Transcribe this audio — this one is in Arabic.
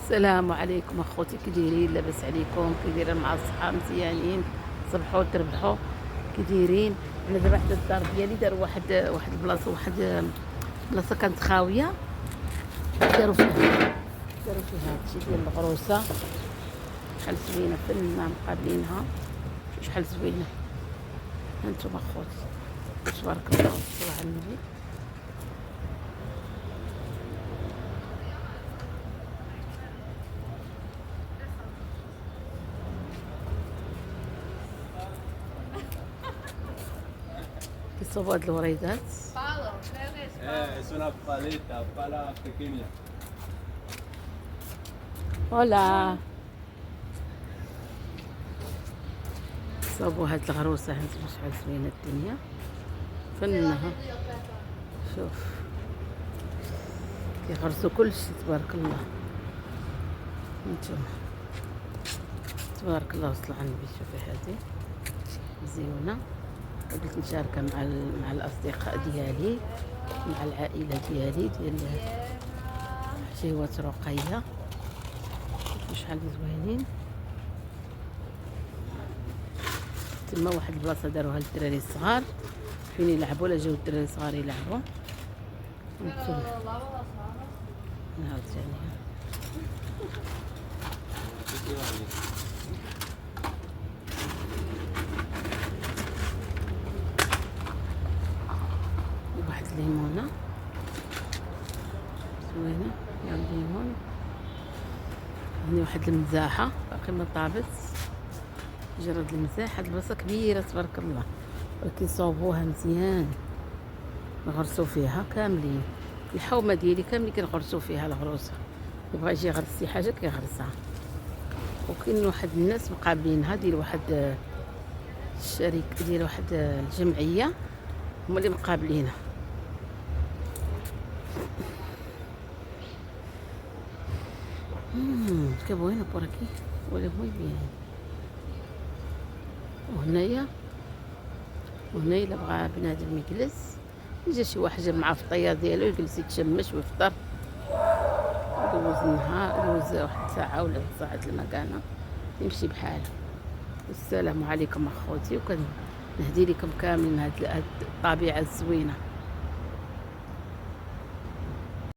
السلام عليكم اخوتي، كي دايرين؟ لاباس عليكم؟ كي دايرين مع الصحه؟ مزيانين؟ صبحوا تربحوا؟ كي دايرين؟ انا دابا حدا الدار ديالي داروا واحد البلاصه، واحد بلاصه كانت خاويه، داروا فيها هادشي ديال الغروسه. شحال زوينه، فنه مقابلينها، شحال زوينه. هانتوما اخوتي، تبارك الله، صلى على النبي. كيصوبوا هاد الوريدات. Es una paleta para pequeña. هولا صوبوا هاد الغروسه، هانتوما شحال زوينه الدنيا، فنها. شوف كيغرسوا كلشي، تبارك الله. هانتوما تبارك الله، وصل على النبي. شوفي هادي مزيونه، قلت نشاركها مع الاصدقاء ديالي، مع العائله ديالي ديال حشيوات رقيه. شحال زوينين. تما واحد البلاصه داروها للدراري الصغار فين يلعبوا، لا جاو الدراري الصغار يلعبوا. هانتوما نعاود ثاني. واحد الليمونه زوينه، يا الليمون. هني واحد المزاحه باقي ما طابت، مجرد المزاح. هاد البلاصه كبيره تبارك الله، ولكن صوبوها مزيان، غرسوا فيها كاملين. الحومه ديالي كاملين كنغرسوا فيها الغروسه، يبغى يجي يغرس شي حاجه كيغرسها. وكاين واحد الناس مقابلينها ديال واحد الشريك، ديال واحد الجمعيه، هما اللي مقابلينها. كي بوينه بركي ولا موي بيان. وهنايا الا بغى بنادم يجلس، يجي شي واحد جاب معاه فطيه ديالو، يجلس يتشمش ويفطر، يدوز النهار، يدوز واحد ساعه ولا 2 ساعات المكانه، يمشي بحاله. السلام عليكم اخوتي، وكنهدي لكم كاملين هاد الطبيعه الزوينه.